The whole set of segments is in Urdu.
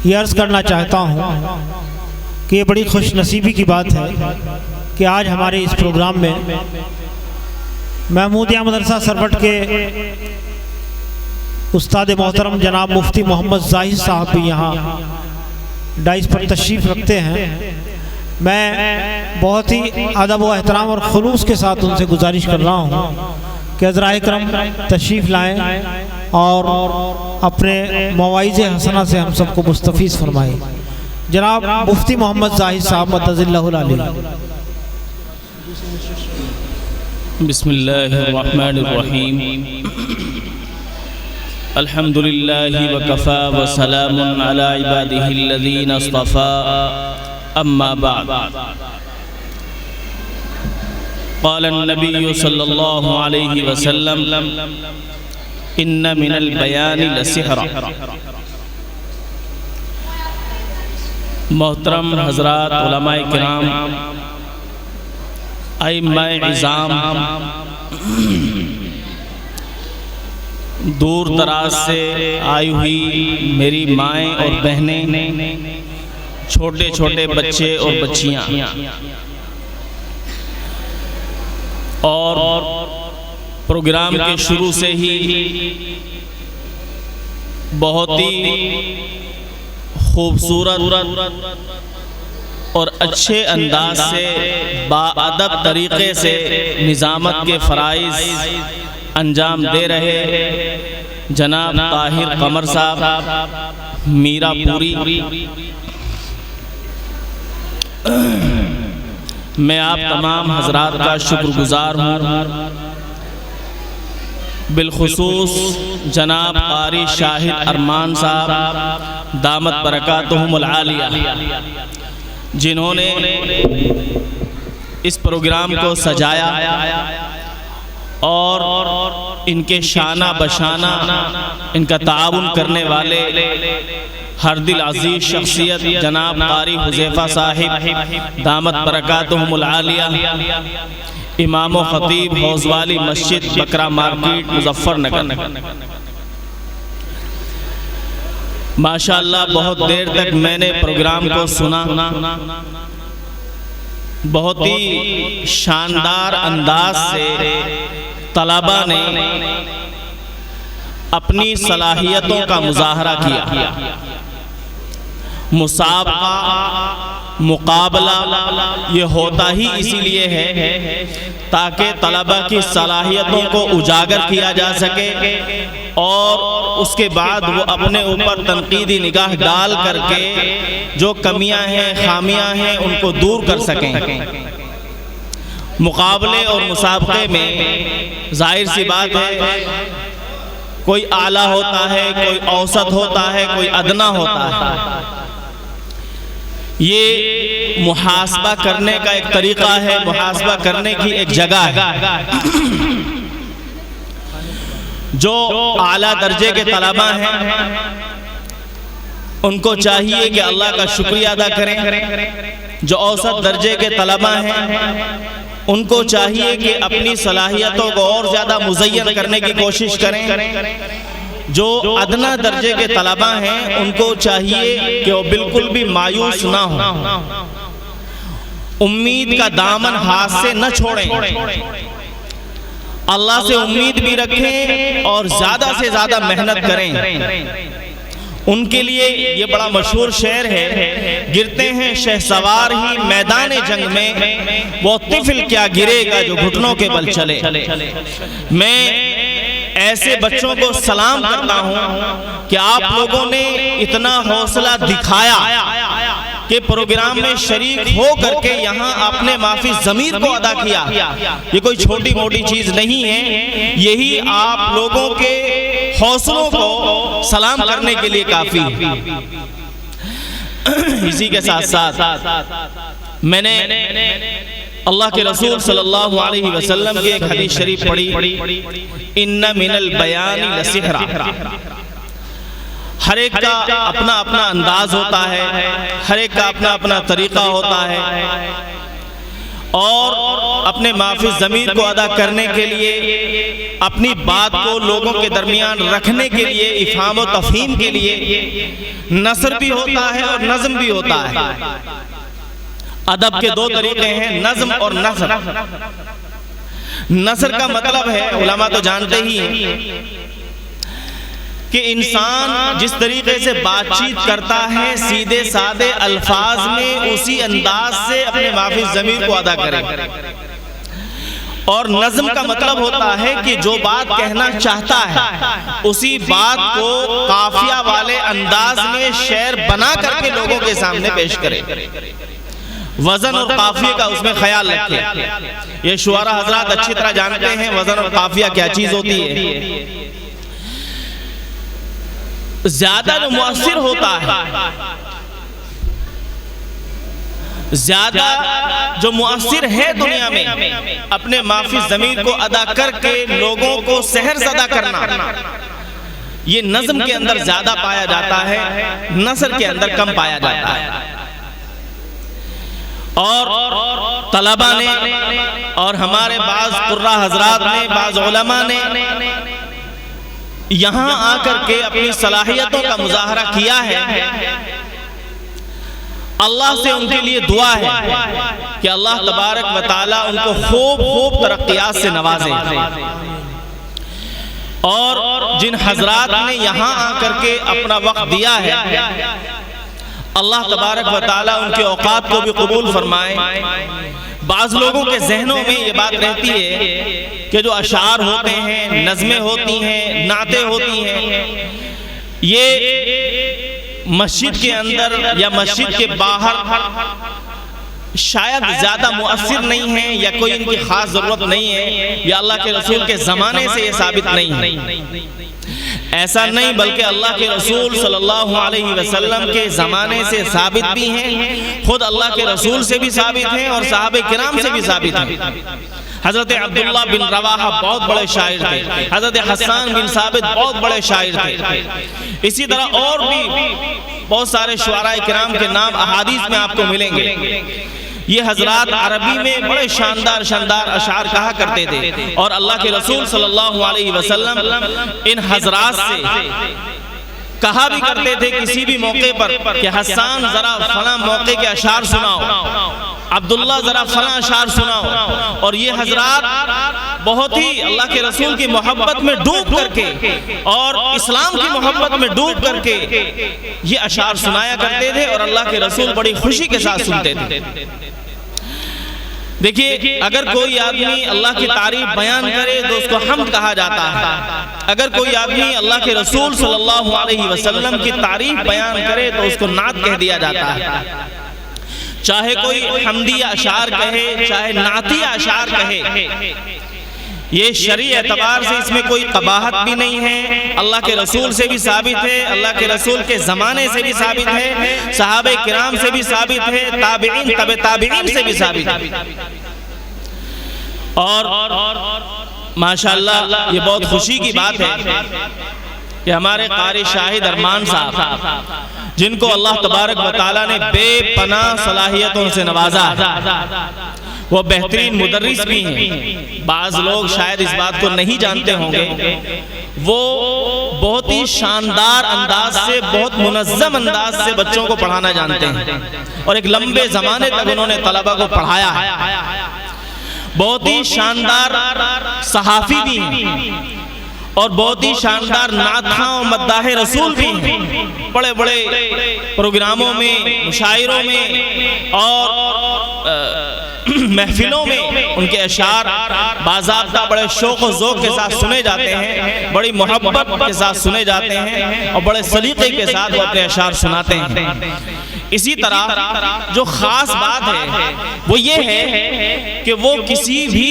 یہ عرض کرنا چاہتا ہوں کہ یہ بڑی خوش نصیبی کی بات ہے کہ آج ہمارے اس پروگرام میں محمودیہ مدرسہ سربٹ کے استاد محترم جناب مفتی محمد زاہد صاحب بھی یہاں ڈائس پر تشریف رکھتے ہیں۔ میں بہت ہی ادب و احترام اور خلوص کے ساتھ ان سے گزارش کر رہا ہوں کہ حضرات کرم تشریف لائیں اور اپنے مواعظ حسنہ سے ہم سب کو مستفیض فرمائیں۔ جناب مفتی محمد زاہد صاحب مدد اللہ العلی۔ بسم اللہ الرحمن الرحیم۔ الحمد للہ وکفا وسلام علی عبادہ الذین اصطفى اما بعد۔ قال النبی صلی اللہ علیہ وسلم ان من البیان لسحرا۔ محترم حضرات علماء کرام، ائمہ عظام، دور دراز سے آئی ہوئی میری مائیں اور بہنیں، چھوٹے چھوٹے بچے اور بچیاں، اور پروگرام کے شروع سے ہی بہت ہی خوبصورت اور اچھے انداز سے باادب طریقے سے نظامت کے فرائض انجام دے رہے جناب طاہر قمر صاحب میرا پوری، میں آپ تمام حضرات کا شکر گزار ہوں، بالخصوص جناب قاری شاہد ارمان صاحب دامت برکاتہم العالیہ، جنہوں نے اس پروگرام کو سجایا اور ان کے شانہ بشانہ ان کا تعاون کرنے والے ہر دل عزیز شخصیت جناب قاری حذیفہ صاحب دامت برکاتہم العالیہ، امام و خطیب حوض والی مسجد بکرا مارکیٹ مظفر نگر۔ ماشاءاللہ بہت دیر تک میں نے پروگرام کو سنا، بہت ہی شاندار انداز سے طلباء نے اپنی صلاحیتوں کا مظاہرہ کیا۔ مسابقہ، مقابلہ یہ ہوتا ہی اسی لیے ہے تاکہ طلباء کی صلاحیتوں کو اجاگر کیا جا سکے اور اس کے بعد وہ اپنے اوپر تنقیدی نگاہ ڈال کر کے جو کمیاں ہیں، خامیاں ہیں، ان کو دور کر سکیں۔ مقابلے اور مسابقے میں ظاہر سی بات ہے کوئی اعلیٰ ہوتا ہے، کوئی اوسط ہوتا ہے، کوئی ادنا ہوتا ہے۔ یہ محاسبہ کرنے کا ایک طریقہ ہے، محاسبہ کرنے کی ایک جگہ ہے۔ جو اعلیٰ درجے کے طلباء ہیں ان کو چاہیے کہ اللہ کا شکریہ ادا کریں، جو اوسط درجے کے طلباء ہیں ان کو چاہیے کہ اپنی صلاحیتوں کو اور زیادہ مزین کرنے کی کوشش کریں، جو ادنا درجے کے طلباء ہیں ان کو چاہیے کہ وہ بالکل بھی مایوس نہ ہوں، امید کا دامن ہاتھ سے نہ چھوڑیں، اللہ سے امید بھی رکھیں اور زیادہ سے زیادہ محنت کریں۔ ان کے لیے یہ بڑا مشہور شعر ہے، گرتے ہیں شہسوار ہی میدان جنگ میں، وہ طفل کیا گرے گا جو گھٹنوں کے بل چلے۔ میں ایسے بچوں کو سلام کرتا ہوں کہ آپ لوگوں نے اتنا حوصلہ دکھایا کہ پروگرام میں شریک ہو کر کے یہاں آپ نے معافی ضمیر کو ادا کیا۔ یہ کوئی چھوٹی موٹی چیز نہیں ہے، یہی آپ لوگوں کے حوصلوں کو سلام کرنے کے لیے کافی ہے۔ اسی کے ساتھ ساتھ میں نے اللہ کے رسول صلی اللہ علیہ وسلم کی ایک حدیث شریف پڑھی، ان من البیان لسحرا۔ ہر ایک کا اپنا اپنا انداز ہوتا ہے، ہر ایک کا اپنا اپنا طریقہ ہوتا ہے، اور اپنے معافی ضمیر کو ادا کرنے کے لیے، اپنی بات کو لوگوں کے درمیان رکھنے کے لیے، افہام و تفہیم کے لیے نثر بھی ہوتا ہے اور نظم بھی ہوتا ہے۔ ادب کے دو طریقے ہیں، نظم اور نثر۔ نثر کا مطلب ہے، علماء تو جانتے ہی ہیں، کہ انسان جس طریقے سے بات چیت کرتا ہے سیدھے سادے الفاظ میں اسی انداز سے اپنے معافی ضمیر کو ادا کرے۔ اور نظم کا مطلب ہوتا ہے کہ جو بات کہنا چاہتا ہے اسی بات کو قافیہ والے انداز میں شعر بنا کر کے لوگوں کے سامنے پیش کرے۔ وزن اور قافیے کا اس میں خیال رکھے۔ یہ شعراء حضرات اچھی طرح جانتے ہیں وزن اور قافیہ کیا چیز ہوتی ہے۔ زیادہ جو مؤثر ہوتا ہے، زیادہ جو مؤثر ہے دنیا میں، اپنے معافی ضمیر کو ادا کر کے لوگوں کو سحر زدہ کرنا، یہ نظم کے اندر زیادہ پایا جاتا ہے، نثر کے اندر کم پایا جاتا ہے۔ اور طلبہ نے اور ہمارے بعض قراء حضرات نے، بعض علماء نے یہاں آ کر کے اپنی صلاحیتوں کا مظاہرہ کیا ہے۔ اللہ سے ان کے لیے دعا ہے کہ اللہ تبارک و تعالیٰ ان کو خوب ترقیات سے نوازے۔ اور جن حضرات نے یہاں آ کر کے اپنا وقت دیا ہے، اللہ تبارک و تعالیٰ ان کے اوقات کو بھی قبول فرمائے۔ بعض لوگوں کے ذہنوں میں یہ بات رہتی ہے کہ جو اشعار ہوتے ہیں، نظمیں ہوتی ہیں، نعتیں ہوتی ہیں، یہ مسجد کے اندر یا مسجد کے باہر شاید زیادہ مؤثر نہیں ہیں، یا کوئی ان کی خاص ضرورت نہیں ہے، یا اللہ کے رسول کے زمانے سے یہ ثابت نہیں ہے۔ ایسا نہیں، بلکہ اللہ کے رسول صلی اللہ علیہ وسلم کے زمانے سے ثابت بھی ہیں، خود اللہ کے رسول سے بھی ثابت ہیں اور صحابہ کرام سے بھی ثابت ہیں۔ حضرت عبداللہ بن رواحہ بہت بڑے شاعر تھے، حضرت حسان بن ثابت بہت بڑے شاعر تھے، اسی طرح اور بھی بہت سارے شعراء کرام کے نام احادیث میں آپ کو ملیں گے۔ یہ حضرات عربی میں بڑے شاندار اشعار کہا کرتے تھے، اور اللہ کے رسول صلی اللہ علیہ وسلم ان حضرات سے کہا بھی کرتے تھے کسی بھی موقع پر کہ حسان ذرا فلاں موقع کے اشعار سناؤ، عبداللہ ذرا فلاں اشعار سناؤ۔ اور یہ حضرات بہت ہی اللہ کے رسول کی محبت میں ڈوب کر کے اور اسلام کی محبت میں ڈوب کر کے یہ اشعار سنایا کرتے تھے، اور اللہ کے رسول بڑی خوشی کے ساتھ سنتے تھے۔ دیکھیے، اگر کوئی آدمی اللہ کی تعریف بیان کرے تو اس کو حمد کہا جاتا ہے، اگر کوئی آدمی اللہ کے رسول صلی اللہ علیہ وسلم کی تعریف بیان کرے تو اس کو نعت کہہ دیا جاتا ہے۔ چاہے کوئی حمدی اشعار کہے، چاہے نعتی اشعار کہے، یہ شرعی اعتبار سے اس میں کوئی قباحت بھی نہیں ہے، اللہ کے رسول سے بھی ثابت ہے، اللہ کے رسول کے زمانے سے بھی ثابت ہے، صحابہ کرام سے بھی ثابت ہے، تابعین تبع تابعین سے بھی ثابت ہے۔ اور ماشاءاللہ یہ بہت خوشی کی بات ہے کہ ہمارے قاری شاہد ارمان صاحب، جن کو اللہ تبارک و تعالیٰ نے بے پناہ صلاحیتوں سے نوازا، وہ بہترین مدرس بھی ہیں۔ بعض لوگ شاید اس بات کو نہیں جانتے ہوں گے، وہ بہت ہی شاندار انداز سے، بہت منظم انداز سے بچوں کو پڑھانا جانتے ہیں، اور ایک لمبے زمانے تک انہوں نے طلبہ کو پڑھایا ہے۔ بہت ہی شاندار صحافی بھی ہیں، اور بہت ہی شاندار نعتخواں و مداح رسول بھی ہیں۔ بڑے بڑے پروگراموں میں، مشاعروں میں اور محفلوں میں ان کے اشعار باضابطہ بڑے شوق و ذوق کے ساتھ سنے جاتے ہیں، بڑی محبت کے ساتھ سنے جاتے ہیں، اور بڑے سلیقے کے ساتھ وہ اپنے اشعار سناتے ہیں۔ اسی طرح جو خاص بات ہے وہ یہ ہے کہ وہ کسی بھی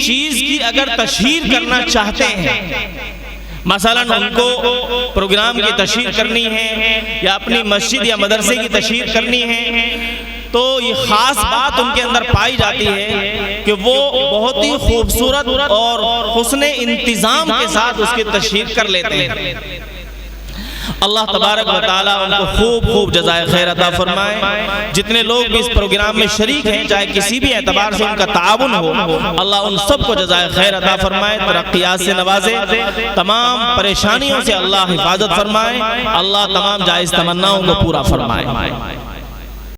چیز کی اگر تشہیر کرنا چاہتے ہیں، مثلا ان کو پروگرام کی تشہیر کرنی ہے یا اپنی مسجد یا مدرسے کی تشہیر کرنی ہے، تو یہ خاص بات ان کے اندر پائی جاتی ہے کہ وہ بہت ہی خوبصورت اور حسن انتظام کے ساتھ اس کی تشہیر کر لیتے ہیں۔ اللہ تبارک و تعالیٰ ان کو خوب خوب جزائے خیر عطا فرمائے. جتنے لوگ بھی اس پروگرام میں شریک ہیں چاہے کسی بھی اعتبار سے ان کا تعاون ہو, اللہ ان سب کو جزائے خیر عطا فرمائے, ترقیات سے نوازے, تمام پریشانیوں سے اللہ حفاظت فرمائے, اللہ تمام جائز تمناؤں کو پورا فرمائے.